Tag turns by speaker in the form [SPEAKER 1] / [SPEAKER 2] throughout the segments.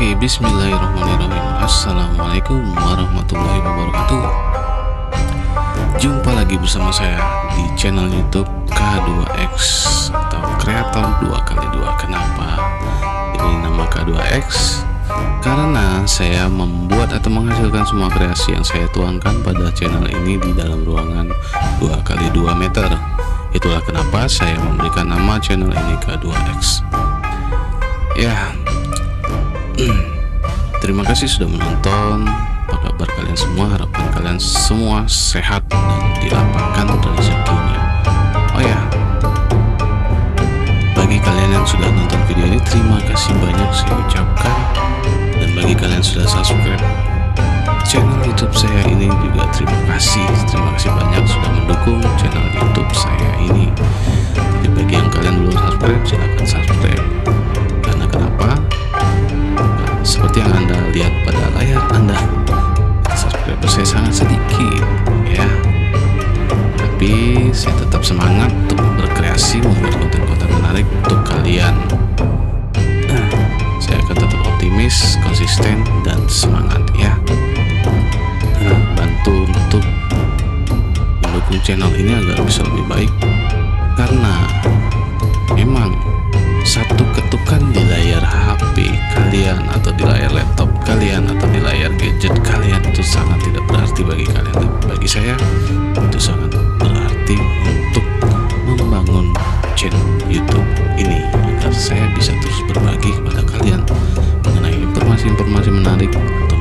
[SPEAKER 1] Oke, bismillahirrahmanirrahim. Assalamualaikum warahmatullahi wabarakatuh. Jumpa lagi bersama saya di channel YouTube K2X atau Kreator 2x2. Kenapa ini nama K2X? Karena saya membuat atau menghasilkan semua kreasi yang saya tuangkan pada channel ini di dalam ruangan 2x2 meter. Itulah kenapa saya memberikan nama channel ini K2X. Ya, terima kasih sudah menonton. Apa kabar kalian semua? Harapan kalian semua sehat dan dilapangkan rezekinya. Oh ya, bagi kalian yang sudah nonton video ini, terima kasih banyak saya ucapkan. Dan bagi kalian yang sudah subscribe channel YouTube saya ini juga terima kasih banyak sudah mendukung channel YouTube saya ini. Jadi bagi yang kalian belum subscribe, silahkan subscribe. Karena kenapa? Seperti yang Anda lihat pada layar Anda, subscriber saya sangat sedikit ya, tapi saya tetap semangat untuk berkreasi, membuat konten-konten menarik untuk kalian. Saya akan tetap optimis, konsisten, dan semangat ya. Bantu untuk mendukung channel ini agar bisa lebih baik, karena memang satu ketukan di layar HP kalian atau di layar laptop kalian atau di layar gadget kalian itu sangat tidak berarti bagi kalian. Tapi bagi saya itu sangat berarti untuk membangun channel YouTube ini agar saya bisa terus berbagi kepada kalian mengenai informasi-informasi menarik atau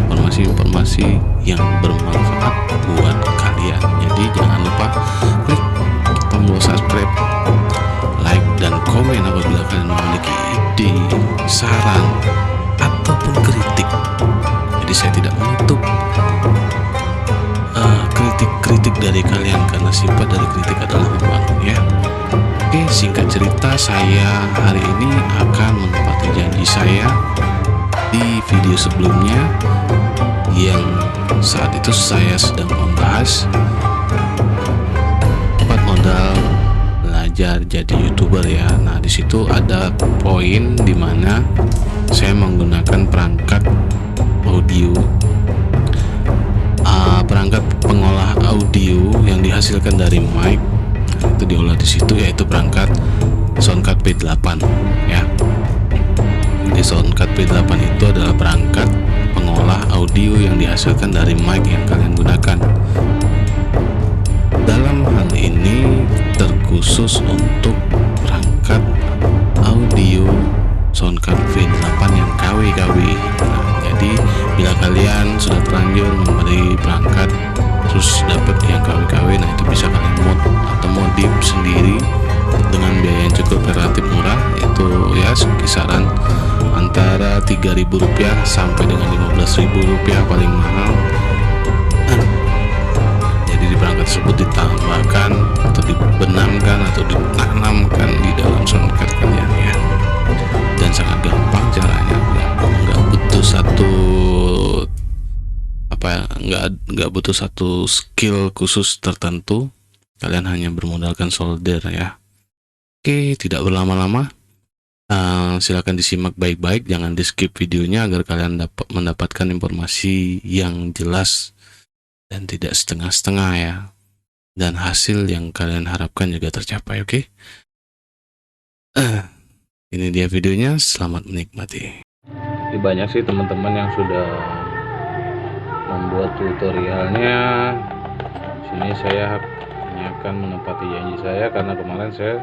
[SPEAKER 1] informasi-informasi yang bermanfaat buat kalian. Jadi jangan lupa klik tombol subscribe, like, dan komen apabila kalian memiliki ide, saran, ataupun kritik. Jadi saya tidak menutup kritik-kritik dari kalian, karena sifat dari kritik adalah membangun ya. Oke, singkat cerita, saya hari ini akan menepati janji saya di video sebelumnya yang saat itu saya sedang membahas 4 modal belajar jadi YouTuber ya. Nah, di situ ada poin dimana saya menggunakan perangkat audio, perangkat pengolah audio yang dihasilkan dari mic. Itu diolah di situ, yaitu perangkat Soundcard P8 ya. Di Soundcard P8 itu adalah perangkat pengolah audio yang dihasilkan dari mic yang kalian gunakan. Dalam hal ini terkhusus untuk perangkat audio Soundcard V8 yang KW. Nah, jadi bila kalian sudah terlanjur membeli perangkat terus dapat yang KW, nah itu bisa kalian mod atau modif sendiri dengan biaya yang cukup relatif murah, yaitu ya kisaran antara Rp3.000 sampai dengan Rp15.000 paling mahal. Jadi di perangkat tersebut ditambahkan atau dibenamkan atau ditanamkan di dalam soundcard kalian ya, dan sangat gampang caranya. Nggak butuh butuh satu skill khusus tertentu. Kalian hanya bermodalkan solder ya. Oke, tidak berlama-lama, silakan disimak baik-baik, jangan di skip videonya agar kalian dapat mendapatkan informasi yang jelas dan tidak setengah-setengah ya, dan hasil yang kalian harapkan juga tercapai. Oke, ini dia videonya, selamat menikmati. Banyak sih teman-teman yang sudah membuat tutorialnya. Sini saya hanya akan menepati janji saya, karena kemarin saya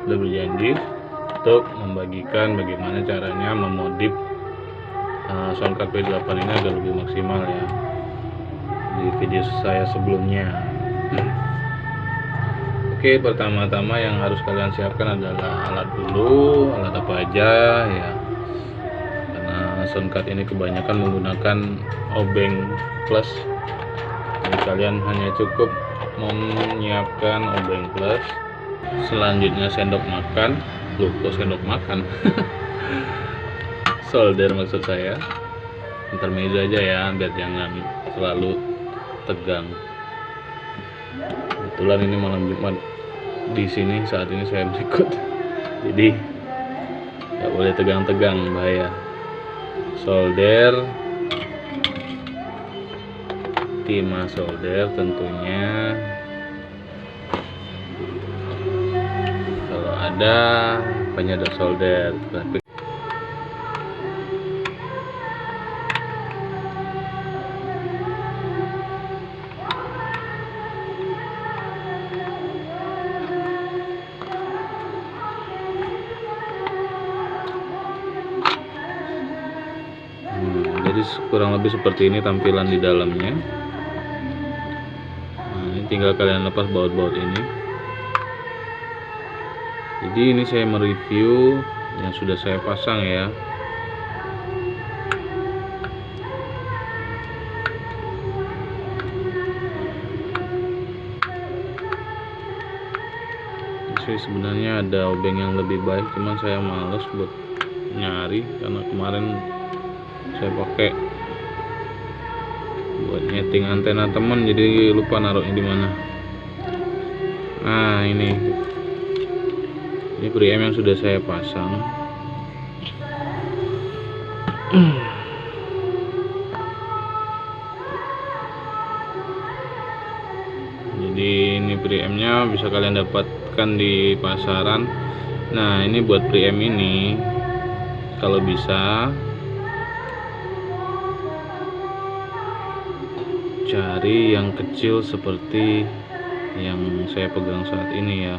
[SPEAKER 1] sudah berjanji untuk membagikan bagaimana caranya memodif Soundcard P8 ini agar lebih maksimal ya, di video saya sebelumnya. Oke, pertama-tama yang harus kalian siapkan adalah alat dulu. Alat apa aja ya, karena Soundcard ini kebanyakan menggunakan obeng plus, jadi kalian hanya cukup menyiapkan obeng plus. Selanjutnya sendok makan. Loh, kok sendok makan? Solder maksud saya, intermezzo aja ya, biar jangan terlalu tegang. Kebetulan ini malam Jumat di sini saat ini saya berikut, jadi ya boleh tegang-tegang, bahaya. Solder, timah solder tentunya. Kalau ada penyedot solder, tapi jadi kurang lebih seperti ini tampilan di dalamnya. Nah, ini tinggal kalian lepas baut-baut ini. Jadi ini saya mereview yang sudah saya pasang ya. Ini sebenarnya ada obeng yang lebih baik, cuman saya males buat nyari karena kemarin saya pakai buat nyeting antena temen, jadi lupa naruhnya di mana. Nah, ini preamp yang sudah saya pasang. Jadi ini preampnya bisa kalian dapatkan di pasaran. Nah, ini buat preamp ini kalau bisa cari yang kecil seperti yang saya pegang saat ini ya.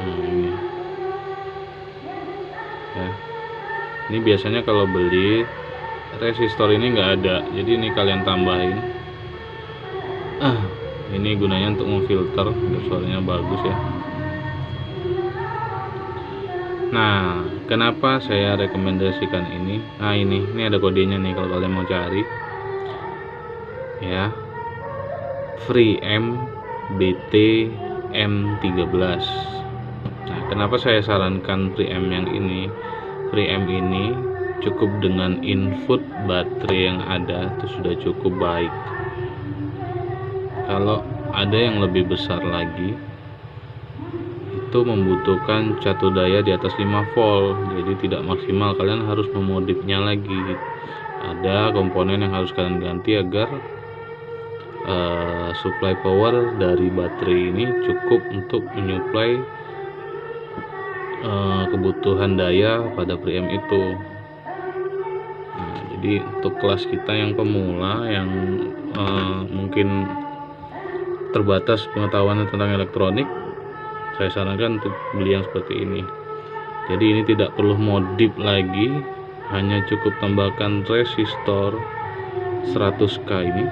[SPEAKER 1] Nah, ini ya, ini biasanya kalau beli resistor ini nggak ada, jadi ini kalian tambahin. Ini gunanya untuk memfilter biar suaranya bagus ya. Nah, kenapa saya rekomendasikan ini? Nah, ini ada kodenya nih kalau kalian mau cari ya. Freeamp BT M13. Nah, kenapa saya sarankan preamp yang ini? Preamp ini cukup dengan input baterai yang ada itu sudah cukup baik. Kalau ada yang lebih besar lagi, itu membutuhkan catu daya di atas 5 volt, jadi tidak maksimal, kalian harus memodifnya lagi. Ada komponen yang harus kalian ganti agar supply power dari baterai ini cukup untuk menyuplai kebutuhan daya pada preamp itu. Nah, jadi untuk kelas kita yang pemula yang mungkin terbatas pengetahuan tentang elektronik, saya sarankan untuk beli yang seperti ini. Jadi ini tidak perlu modif lagi, hanya cukup tambahkan resistor 100K ini.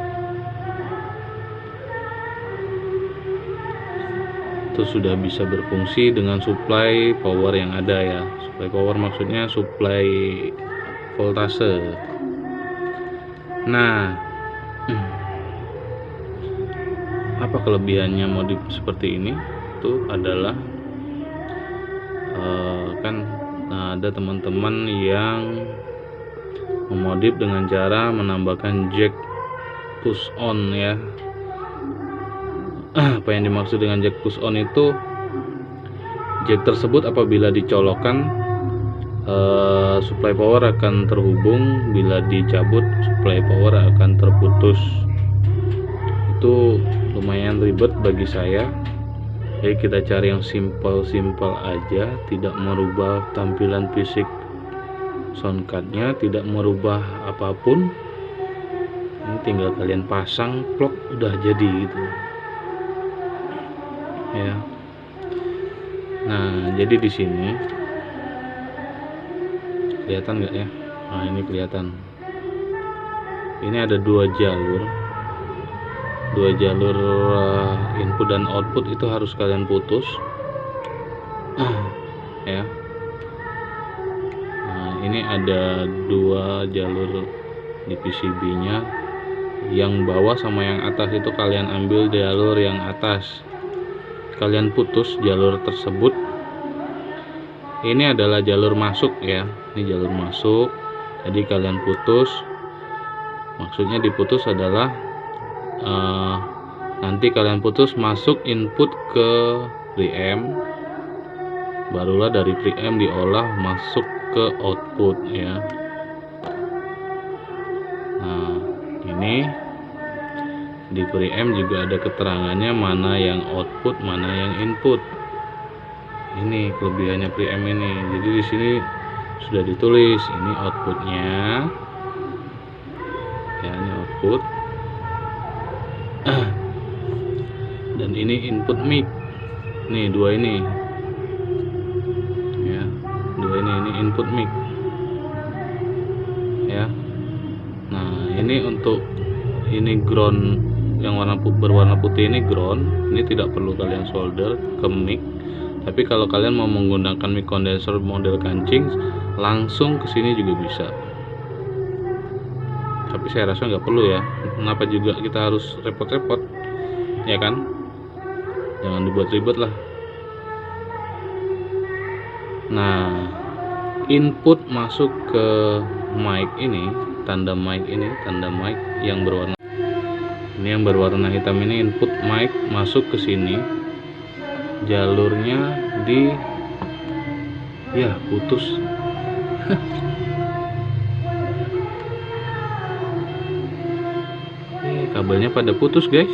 [SPEAKER 1] Itu sudah bisa berfungsi dengan supply power yang ada ya. Supply power maksudnya supply voltase. Nah, apa kelebihannya modif seperti ini? Itu adalah kan ada teman-teman yang memodif dengan cara menambahkan jack push on ya. Apa yang dimaksud dengan jack push on itu, jack tersebut apabila dicolokkan supply power akan terhubung, bila dicabut supply power akan terputus. Itu lumayan ribet bagi saya. Jadi kita cari yang simple aja, tidak merubah tampilan fisik soundcardnya, tidak merubah apapun. Ini tinggal kalian pasang, plok, udah jadi gitu ya. Nah, jadi di sini kelihatan nggak ya? Nah, ini kelihatan. Ini ada dua jalur input dan output, itu harus kalian putus ya. Nah, ini ada dua jalur di PCB nya, yang bawah sama yang atas itu kalian ambil jalur yang atas, kalian putus jalur tersebut. Ini adalah jalur masuk ya, ini jalur masuk, jadi kalian putus. Maksudnya diputus adalah nanti kalian putus masuk input ke preamp, barulah dari preamp diolah masuk ke output ya. Nah, ini di preamp juga ada keterangannya mana yang output, mana yang input. Ini kelebihannya preamp ini. Jadi di sini sudah ditulis ini outputnya ya, ini output dan ini input mic. Nih dua ini ya, dua ini input mic ya. Nah ini untuk ini ground yang berwarna putih ini ground, ini tidak perlu kalian solder ke mic. Tapi kalau kalian mau menggunakan mic condenser model kancing, langsung ke sini juga bisa. Tapi saya rasa nggak perlu ya. Kenapa juga kita harus repot-repot, ya kan? Jangan dibuat ribet lah. Nah, input masuk ke mic ini, tanda mic yang berwarna ini, yang berwarna hitam ini input mic masuk ke sini. Jalurnya ya putus. Kabelnya pada putus guys,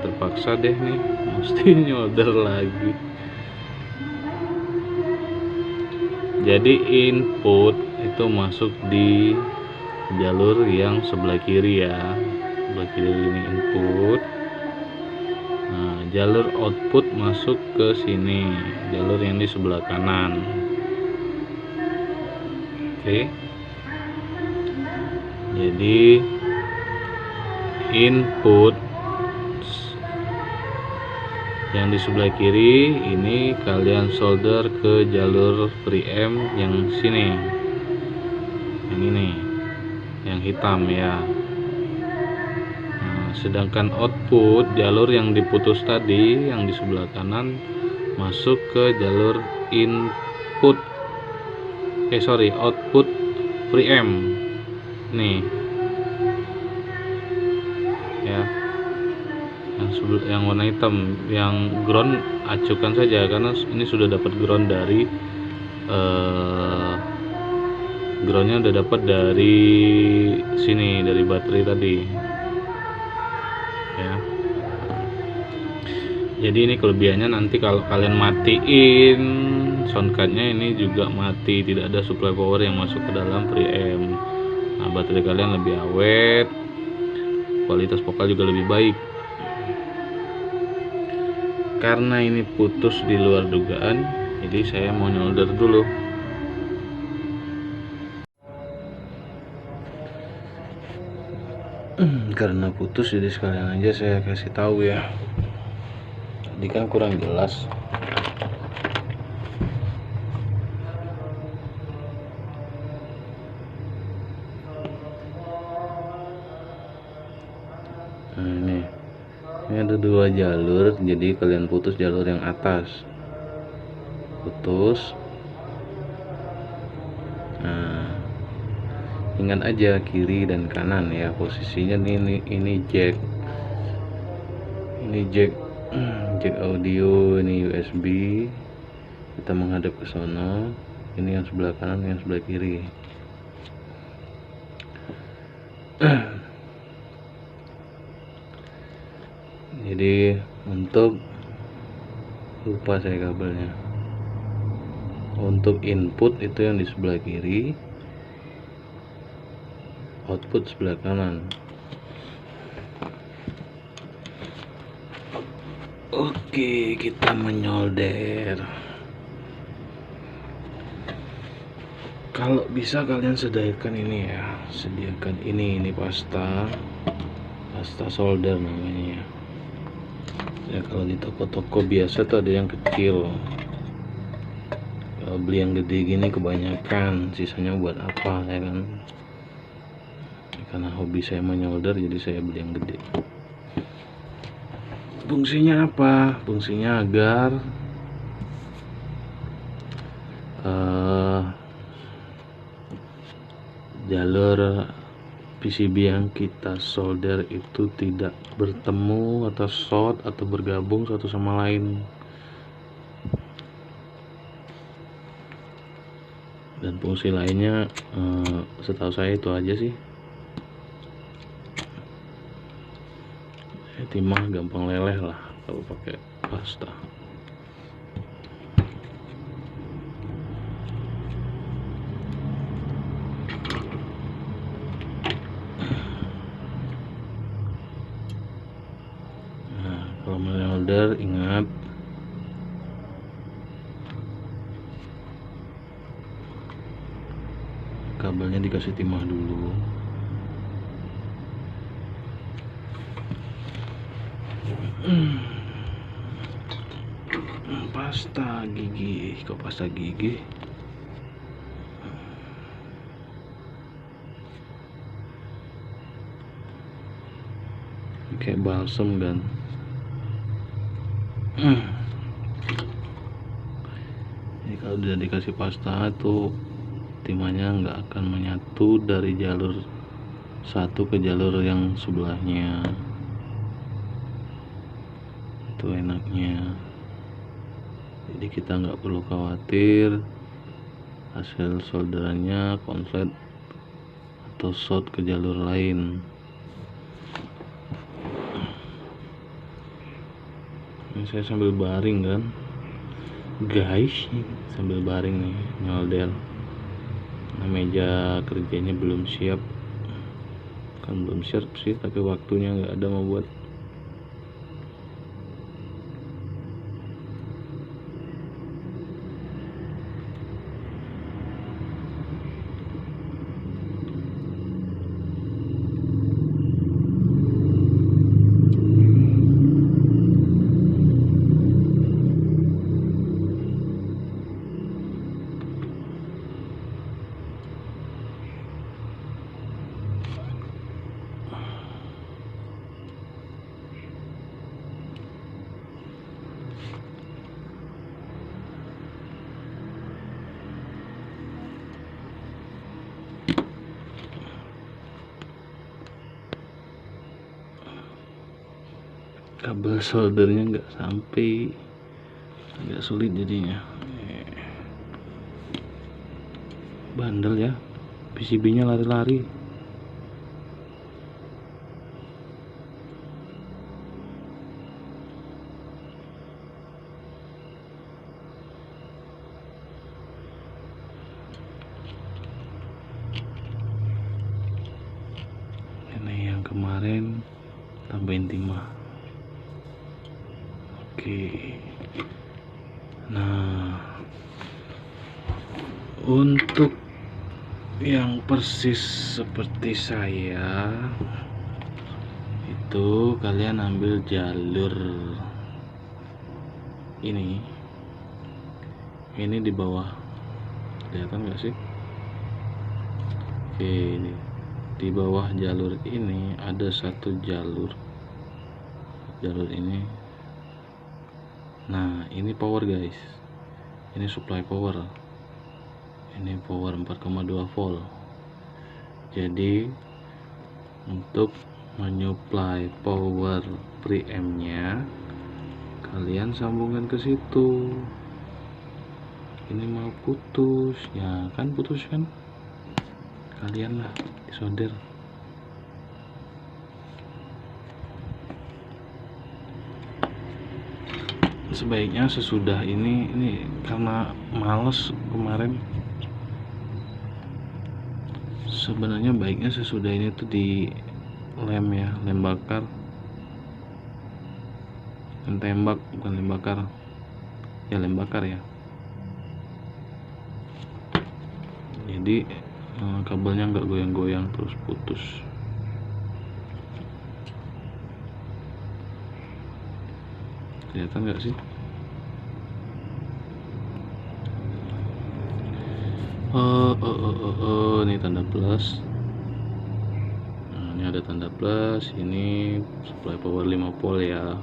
[SPEAKER 1] terpaksa deh nih mesti nyolder lagi. Jadi input itu masuk di jalur yang sebelah kiri ya, sebelah kiri ini input. Nah, jalur output masuk ke sini, jalur yang di sebelah kanan. Oke. Jadi input yang di sebelah kiri ini kalian solder ke jalur preamp yang sini, yang ini, yang hitam ya. Nah, sedangkan output jalur yang diputus tadi yang di sebelah kanan masuk ke jalur input output preamp nih ya, yang warna hitam, yang ground acukan saja karena ini sudah dapat ground dari groundnya udah dapat dari sini, dari baterai tadi ya. Jadi ini kelebihannya, nanti kalau kalian matiin soundcardnya ini juga mati, tidak ada supply power yang masuk ke dalam preamp. Nah, baterai kalian lebih awet, kualitas vokal juga lebih baik. Karena ini putus di luar dugaan, jadi saya mau nyolder dulu. Karena putus jadi sekalian aja saya kasih tahu ya. Tadi kan kurang jelas. Nah, ini ada dua jalur, jadi kalian putus jalur yang atas, putus. Nah, ingat aja kiri dan kanan ya posisinya. Ini jack, jack audio, ini USB, kita menghadap ke sana. Ini yang sebelah kanan, yang sebelah kiri. Jadi untuk, lupa saya kabelnya, untuk input itu yang di sebelah kiri, output sebelah kanan. Oke, kita menyolder. Kalau bisa kalian sediakan ini ya, sediakan ini pasta solder namanya ya. Kalau di toko-toko biasa tuh ada yang kecil, kalau beli yang gede gini kebanyakan, sisanya buat apa ya kan. Karena hobi saya menyolder, jadi saya beli yang gede. Fungsinya apa? Fungsinya agar jalur PCB yang kita solder itu tidak bertemu atau short atau bergabung satu sama lain. dan fungsi lainnya setahu saya itu aja sih. Timah gampang leleh lah kalau pakai pasta. Nah, kalau melder ingat kabelnya dikasih timah dulu. Pasta gigi, kok pasta gigi? Kayak balsem kan? Jadi kalau udah dikasih pasta tuh timahnya nggak akan menyatu dari jalur satu ke jalur yang sebelahnya. Itu enaknya. Jadi kita nggak perlu khawatir hasil solderannya konslet atau short ke jalur lain. Ini saya sambil baring kan guys, sambil baring nih nyolder. Nah, meja kerjanya belum siap, kan belum siap sih, tapi waktunya nggak ada mau buat. Kabel soldernya nggak sampai, agak sulit jadinya. Bandel ya, PCB-nya lari-lari. Ini yang kemarin tambahin timah. Oke. Nah, untuk yang persis seperti saya itu kalian ambil jalur ini di bawah, kelihatan nggak sih? Oke, ini di bawah jalur ini ada satu jalur ini. Nah, ini power guys, ini supply power, ini power 4,2 volt. Jadi untuk menyuplai power preamp-nya kalian sambungkan ke situ. Ini mau putus ya kan, putus kan, kalian lah solder. Sebaiknya sesudah ini karena males kemarin, sebenarnya baiknya sesudah ini tuh di lem ya, lem bakar, lem tembak, bukan lem bakar ya, lem bakar ya. Jadi kabelnya nggak goyang-goyang terus putus. Kelihatan nggak sih? Ini tanda plus. Nah, ini ada tanda plus. Ini supply power 5 volt ya.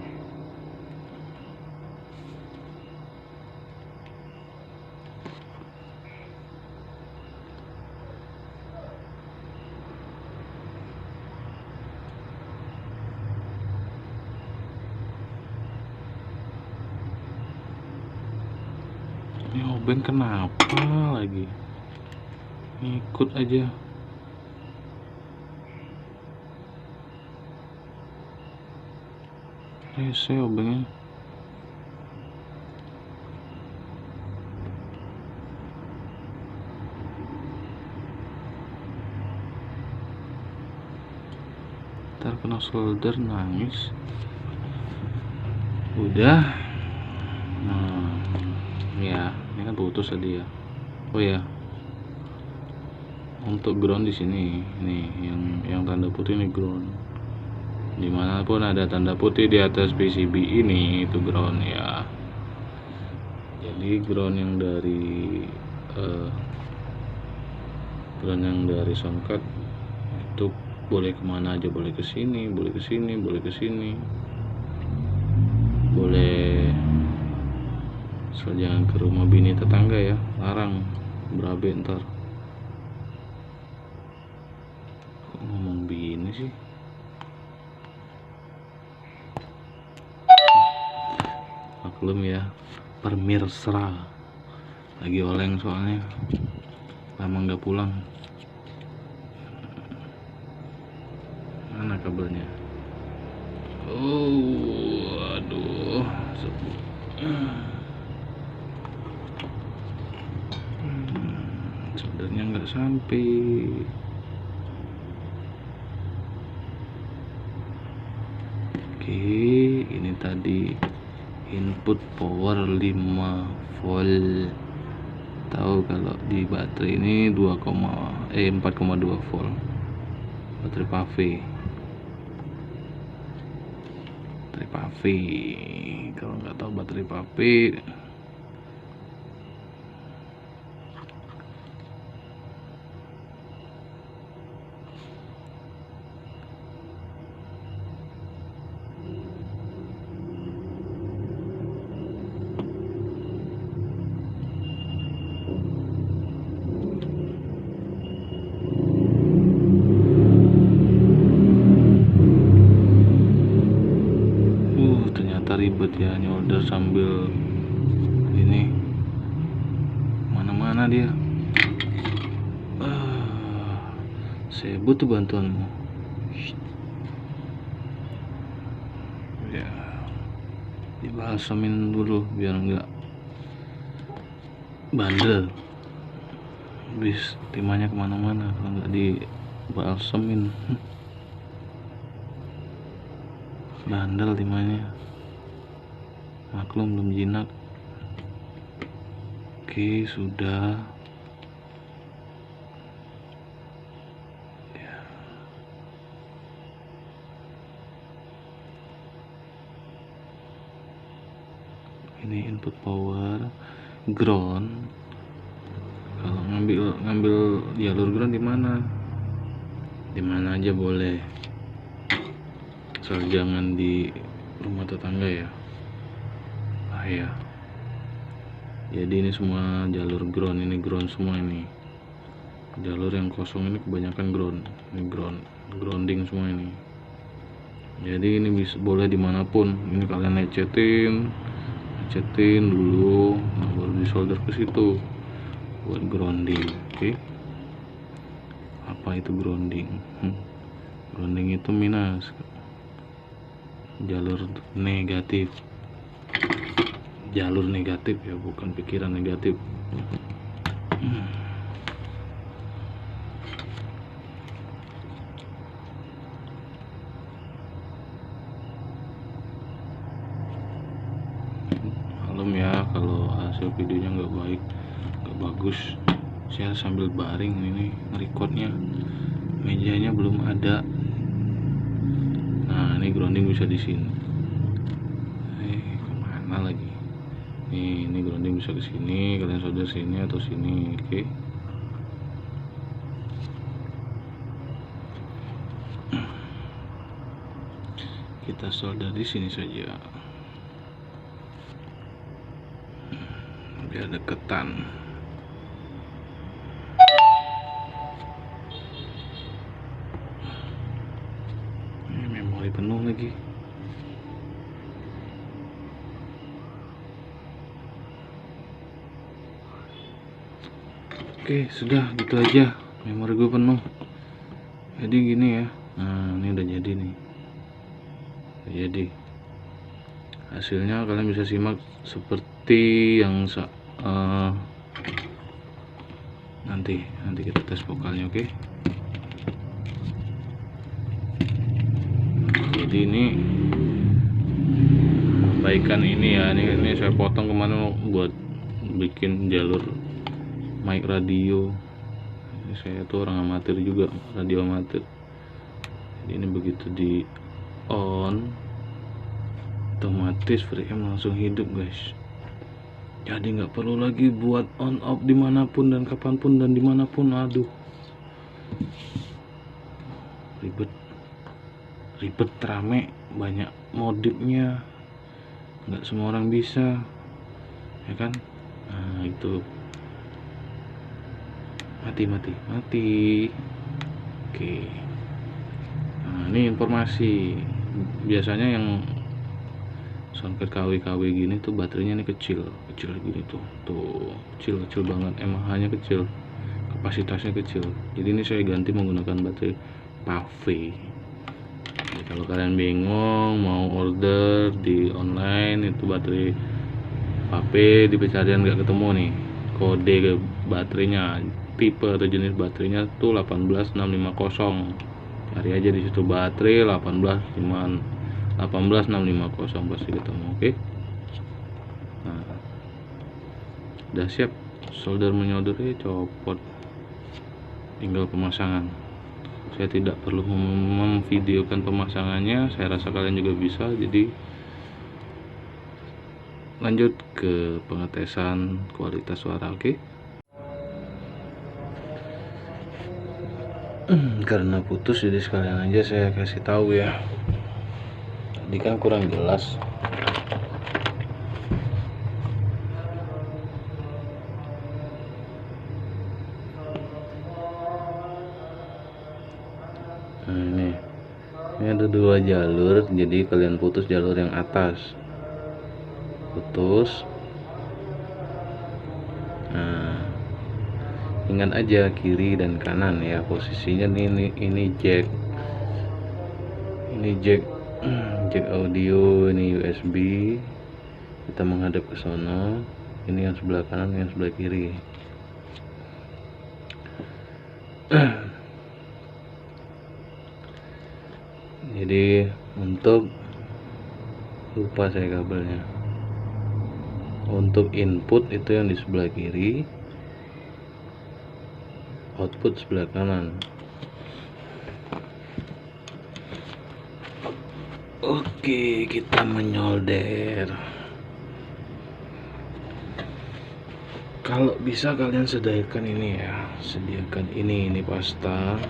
[SPEAKER 1] Ini obeng kenapa lagi? Ikut aja. Rese obengnya. Ntar kena solder nangis. Udah. Nah, ya, ini kan putus tadi ya. Oh ya, untuk ground di sini, nih yang tanda putih ini ground. Dimanapun ada tanda putih di atas PCB ini itu ground ya. Jadi ground yang dari soundcard itu boleh kemana aja, boleh ke sini, boleh ke sini, boleh ke sini, boleh. So jangan ke rumah bini tetangga ya, larang berabe ntar. Kok ngomong bini sih? Maklum ya, permirsa lagi oleng soalnya lama nggak pulang. Mana kabelnya? Oh, aduh, soldernya nggak sampai. Oke, ini tadi input power 5 volt. Tahu kalau di baterai ini 4,2 volt. Baterai PAV. Kalau nggak tahu baterai PAV, ternyata ribet ya nyolder sambil ini mana-mana dia. Saya butuh bantuanmu. Ya, dibalsamin dulu biar enggak bandel. Bis timahnya kemana-mana kalau nggak dibalsamin. Bandel timahnya. Maklum belum jinak. Oke, sudah. Ya. Ini input power ground. Kalau ngambil jalur ground di mana? Di mana aja boleh. Asal jangan di rumah tetangga ya. Ya. Jadi ini semua jalur ground, ini ground semua ini. Jalur yang kosong ini kebanyakan ground, ini grounding semua ini. Jadi ini bisa boleh dimanapun. Ini kalian ngecatin dulu, nah baru disolder ke situ buat grounding. Oke. Apa itu grounding? Grounding itu minus, jalur negatif. Jalur negatif ya, bukan pikiran negatif. Maklum ya kalau hasil videonya nggak baik, nggak bagus. Saya sambil baring ini ngerekodnya, mejanya belum ada. Nah ini grounding bisa di sini. Kemana lagi? Ini grounding bisa ke sini, kalian solder sini atau sini. Oke. Kita solder di sini saja biar deketan. Ini memori penuh lagi. Oke, sudah gitu aja, memori gue penuh. Jadi gini ya, nah ini udah jadi nih. Jadi hasilnya kalian bisa simak seperti yang nanti kita tes vokalnya. Oke. Jadi ini perbaikan ini ya, ini saya potong kemana buat bikin jalur mic radio. Ini saya tuh orang amatir juga, radio amatir. Jadi ini begitu di on, otomatis preamp langsung hidup guys. Jadi nggak perlu lagi buat on off dimanapun dan kapanpun dan dimanapun. Aduh, ribet rame, banyak modifnya, nggak semua orang bisa, ya kan? Nah itu mati. Oke, nah ini informasi. Biasanya yang soundcard KW gini tuh baterainya ini kecil gini tuh kecil banget, mAh-nya kecil, kapasitasnya kecil. Jadi ini saya ganti menggunakan baterai PAVE. Jadi kalau kalian bingung mau order di online itu baterai PAVE di pencarian nggak ketemu nih kode baterainya, tipe atau jenis baterainya tuh 18650. Cari aja di situ baterai 18650 pasti ketemu. Oke. Nah, udah siap solder menyoldernya, copot, tinggal pemasangan. Saya tidak perlu memvideokan pemasangannya, saya rasa kalian juga bisa. Jadi lanjut ke pengetesan kualitas suara. Oke. Karena putus jadi sekalian aja saya kasih tahu ya. Tadi kan kurang jelas. Nah ini ada 2 jalur, jadi kalian putus jalur yang atas, putus. Nah ingat aja kiri dan kanan ya posisinya. Ini jack jack audio, ini USB, kita menghadap ke sono. Ini yang sebelah kanan, yang sebelah kiri. Jadi untuk, lupa saya kabelnya, untuk input itu yang di sebelah kiri, output sebelah kanan. Oke, kita menyolder. Kalau bisa kalian sediakan ini ya, ini pasta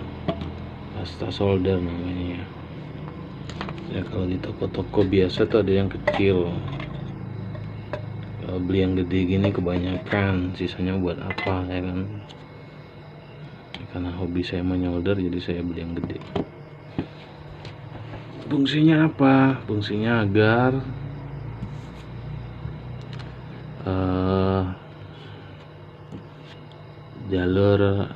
[SPEAKER 1] solder namanya ya. Kalau di toko-toko biasa tuh ada yang kecil, kalau beli yang gede gini kebanyakan, sisanya buat apa ya kan? Karena hobi saya menyolder, jadi saya beli yang gede. Fungsinya apa? Fungsinya agar jalur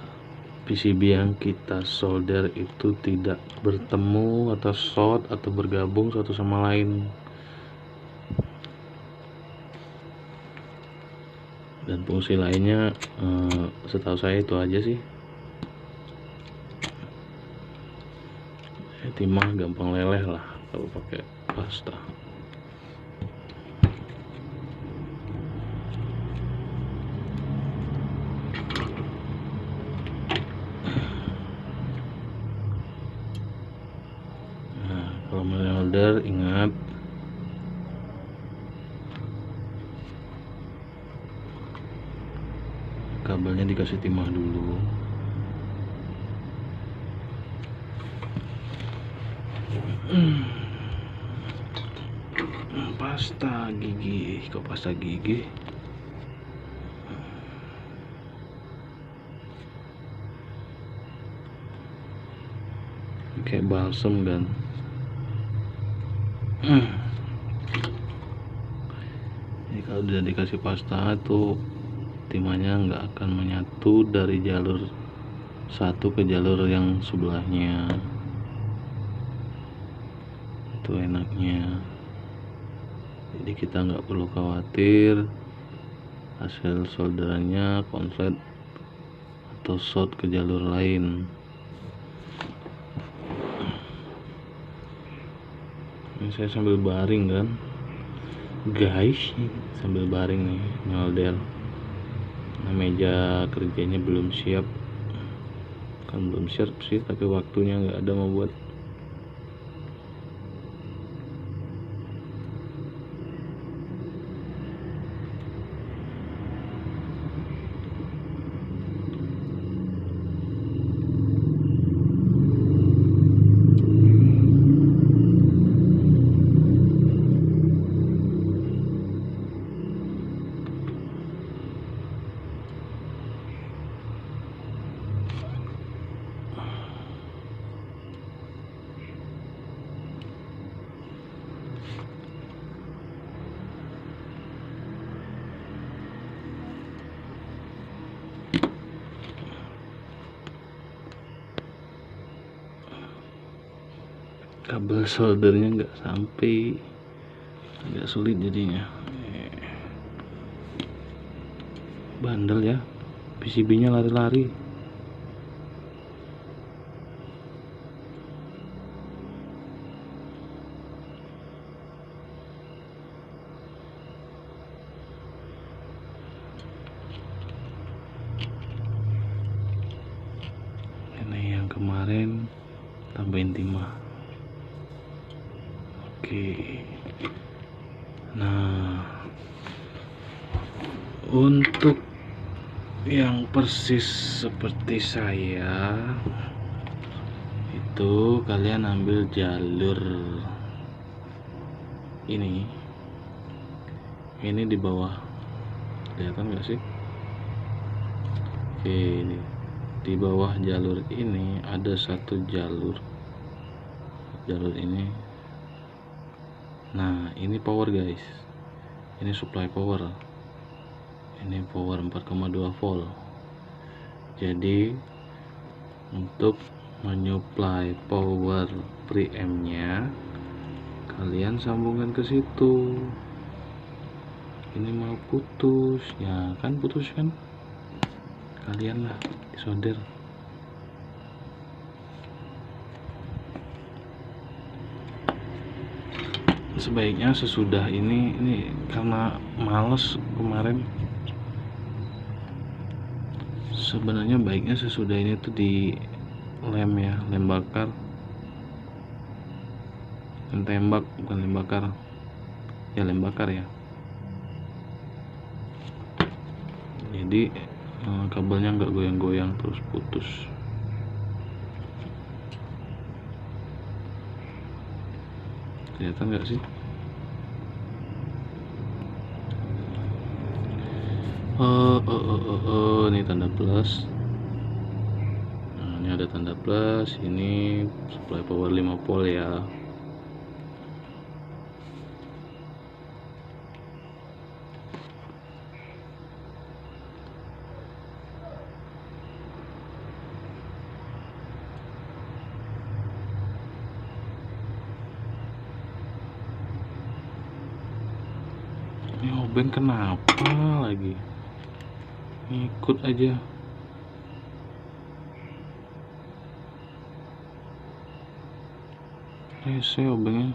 [SPEAKER 1] PCB yang kita solder itu tidak bertemu atau short atau bergabung satu sama lain. Dan fungsi lainnya setahu saya itu aja sih. Timah gampang leleh lah kalau pakai pasta. Nah, kalau menyolder ingat kabelnya dikasih timah dulu. Pasta gigi, kok pasta gigi? Kayak balsem kan? Ini kalau udah dikasih pasta tuh timahnya nggak akan menyatu dari jalur satu ke jalur yang sebelahnya. Itu enaknya, jadi kita nggak perlu khawatir hasil solderannya konslet atau short ke jalur lain. Ini saya sambil baring kan guys, sambil baring nih nyolder. Nah, meja kerjanya belum siap, kan belum siap sih, tapi waktunya nggak ada mau buat. Kabel soldernya nggak sampai, agak sulit jadinya. Bandel ya, PCB-nya lari-lari. Ini yang kemarin tambahin timah. Oke. Nah, untuk yang persis seperti saya itu, kalian ambil jalur ini di bawah, kelihatan nggak sih? Oke, ini di bawah jalur ini ada satu jalur ini. Nah, ini power guys, ini supply power, ini power 4,2 volt. Jadi untuk menyuplai power preamp-nya kalian sambungkan ke situ. Ini mau putus ya kan, putus kan, kalian lah solder. Sebaiknya sesudah ini karena males kemarin, sebenarnya baiknya sesudah ini tuh di lem ya, lem bakar, lem tembak, bukan lem bakar ya, lem bakar ya. Jadi kabelnya nggak goyang-goyang terus putus. Kelihatan nggak sih? Ini tanda plus. Nah, ini ada tanda plus. Ini supply power 5 volt ya. Ini obeng kenapa lagi? Ikut aja. Rese obengnya.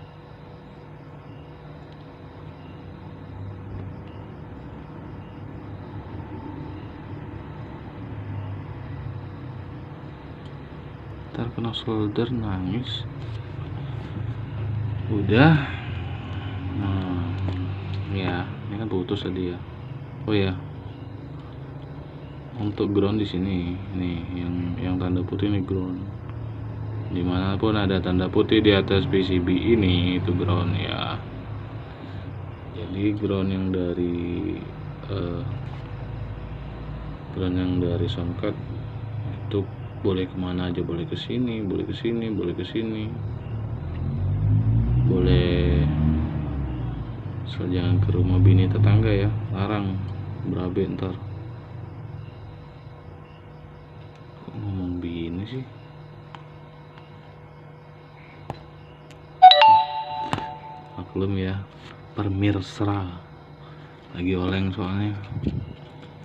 [SPEAKER 1] Ntar kena solder nangis. Udah. Nah, ya, ini kan putus tadi ya. Oh ya, untuk ground di sini, nih yang tanda putih ini ground. Dimanapun ada tanda putih di atas PCB ini, itu ground ya. Jadi ground yang dari soundcard itu boleh kemana aja, boleh ke sini, boleh ke sini, boleh ke sini, boleh. Asal jangan ke rumah bini tetangga ya, larang berabe ntar. sih? Maklum ya pemirsa, lagi oleng soalnya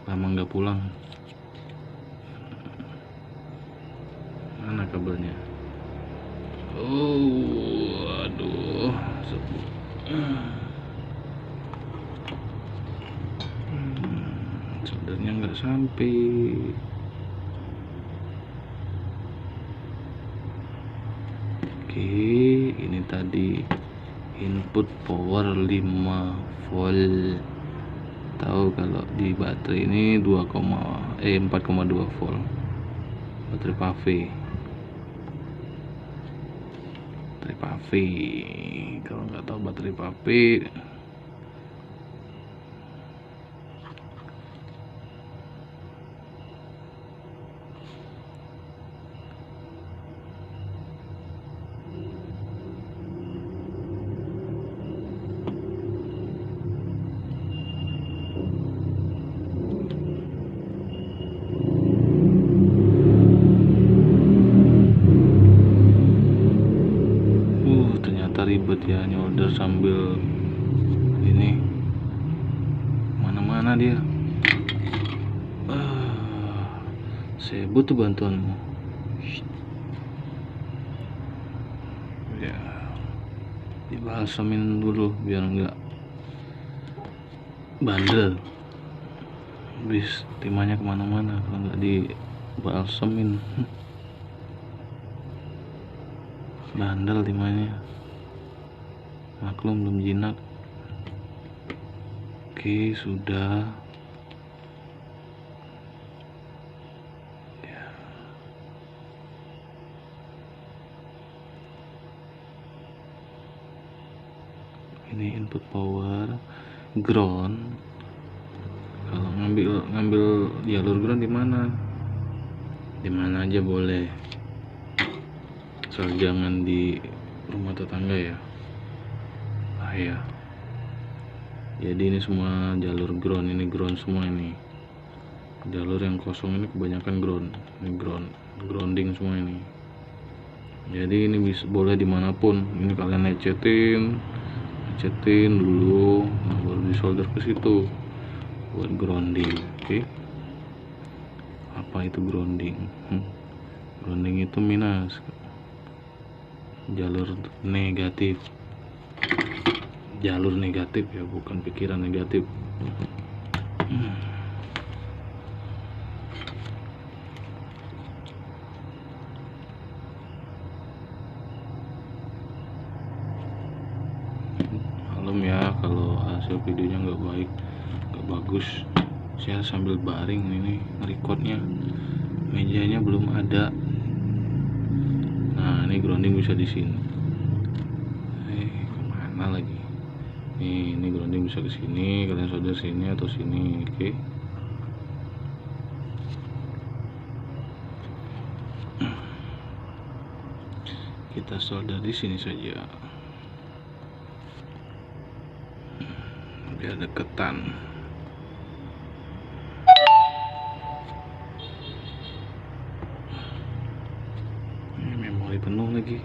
[SPEAKER 1] lama nggak pulang. Mana kabelnya? Oh, aduh. Soldernya nggak sampai. Oke, ini tadi input power 5 volt. Tahu kalau di baterai ini 4,2 volt. Baterai PAV. Kalau nggak tahu baterai PAV, ternyata ribet ya nyolder sambil ini, mana-mana dia. Saya butuh bantuanmu. Ya, dibalsamin dulu biar enggak bandel. Bis timahnya kemana-mana kalau nggak dibalsamin. Bandel timahnya. Maklum belum jinak. Oke, sudah. Ya. Ini input power, ground. Kalau ngambil jalur ground di mana? Di mana aja boleh. Asal jangan di rumah tetangga ya. Bahaya. Jadi ini semua jalur ground, ini ground semua ini. Jalur yang kosong ini kebanyakan ground. Ini grounding semua ini. Jadi ini bisa boleh dimanapun. Ini kalian ngecatin dulu, nah baru disolder ke situ buat grounding. Oke. Apa itu grounding? Grounding itu minus, jalur negatif ya, bukan pikiran negatif. Maklum ya kalau hasil videonya nggak baik, nggak bagus. Saya sambil baring ini recordnya, mejanya belum ada. Nah ini grounding bisa di sini. Kemana lagi? Ini grounding bisa ke sini, kalian solder sini atau sini. Oke. Kita solder di sini saja biar deketan. Ini memori penuh lagi.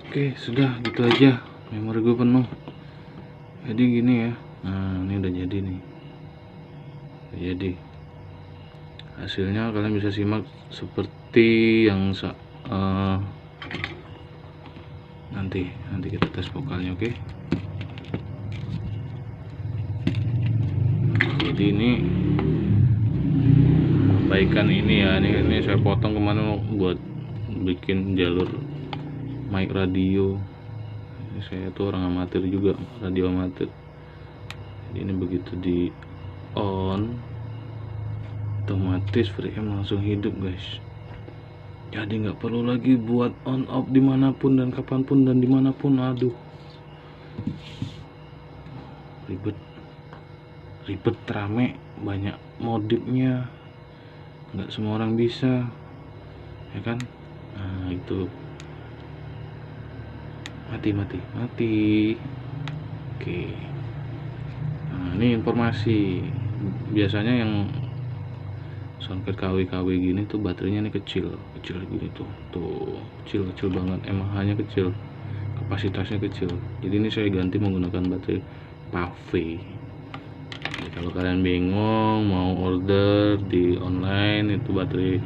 [SPEAKER 1] Oke, sudah gitu aja, memori gue penuh. Jadi gini ya. Nah ini udah jadi nih. Jadi hasilnya kalian bisa simak seperti yang nanti kita tes vokalnya. Oke. Jadi ini perbaikan ini ya, ini saya potong kemana buat bikin jalur mic radio. Ini saya tuh orang amatir juga, radio amatir. Jadi ini begitu di on, otomatis preamp langsung hidup guys. Jadi nggak perlu lagi buat on off dimanapun dan kapanpun dan dimanapun. Aduh, ribet rame, banyak modifnya, nggak semua orang bisa ya kan. Nah itu mati. Oke, Nah, ini informasi. Biasanya yang soundcard KW gini tuh baterainya nih kecil gini tuh, kecil banget, mAh-nya kecil, kapasitasnya kecil. Jadi ini saya ganti menggunakan baterai PAVE. Jadi kalau kalian bingung mau order di online itu baterai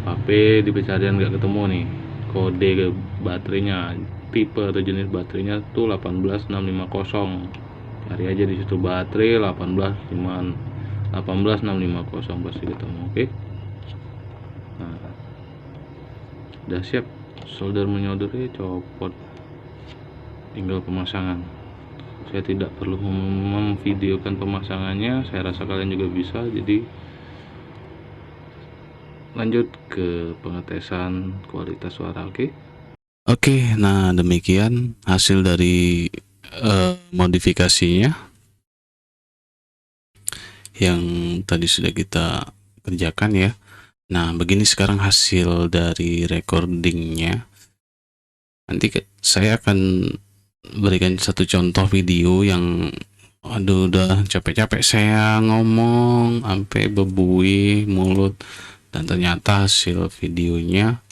[SPEAKER 1] PAVE di pencarian nggak ketemu nih kode baterainya, tipe atau jenis baterainya tuh 18650. Cari aja di situ baterai 18650 pasti ketemu. Oke. Nah, udah siap solder menyoldernya, copot, tinggal pemasangan. Saya tidak perlu memvideokan pemasangannya, saya rasa kalian juga bisa. Jadi lanjut ke pengetesan kualitas suara. Oke, nah demikian hasil dari modifikasinya yang tadi sudah kita kerjakan ya. Nah, begini sekarang hasil dari recordingnya. Nanti saya akan berikan satu contoh video yang udah capek-capek saya ngomong sampai bebuih mulut, dan ternyata hasil videonya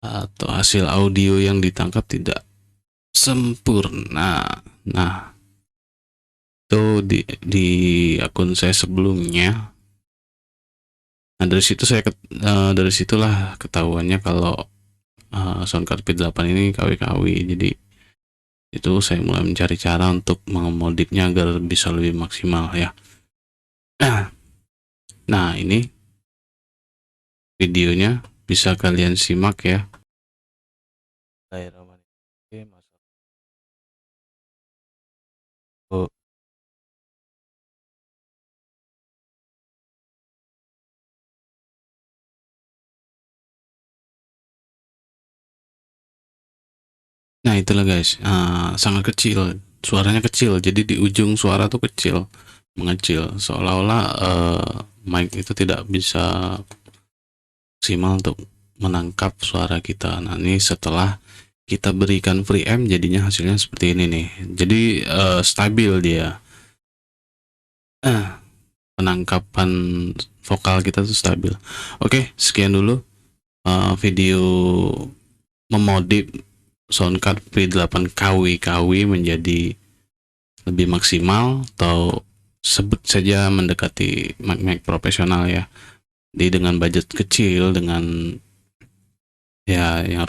[SPEAKER 1] atau hasil audio yang ditangkap tidak sempurna. Nah, itu di akun saya sebelumnya. Nah, dari situlah ketahuannya kalau soundcard P8 ini KW-KW. Jadi itu saya mulai mencari cara untuk mengemodifnya agar bisa lebih maksimal ya. Nah, ini videonya bisa kalian simak ya. Nah, itulah guys, sangat kecil, suaranya kecil, jadi di ujung suara tuh kecil, mengecil, seolah-olah mic itu tidak bisa maksimal untuk menangkap suara kita. Nah, ini setelah kita berikan preamp jadinya hasilnya seperti ini nih. Jadi stabil dia, penangkapan vokal kita tuh stabil. Oke, sekian dulu video memodif soundcard P8 KW menjadi lebih maksimal, atau sebut saja mendekati mic profesional ya. Jadi dengan budget kecil, dengan ya yang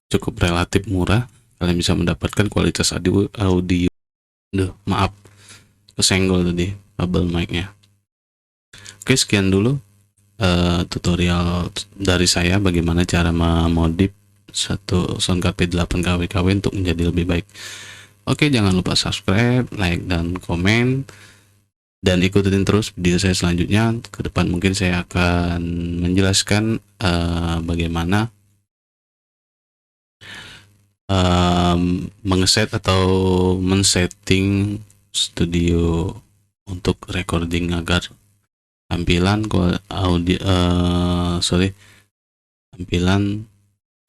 [SPEAKER 1] cukup relatif murah, kalian bisa mendapatkan kualitas audio. Maaf, kesenggol tadi kabel micnya. Oke, sekian dulu tutorial dari saya bagaimana cara memodif satu soundcard P8 KW untuk menjadi lebih baik. Oke, jangan lupa subscribe, like, dan komen, dan ikutin terus video saya selanjutnya. Ke depan mungkin saya akan menjelaskan bagaimana mengeset atau men-setting studio untuk recording agar tampilan tampilan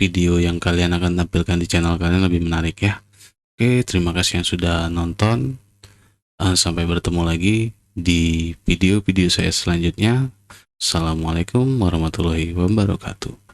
[SPEAKER 1] video yang kalian akan tampilkan di channel kalian lebih menarik ya. Oke, terima kasih yang sudah nonton. Sampai bertemu lagi di video-video saya selanjutnya. Assalamualaikum warahmatullahi wabarakatuh.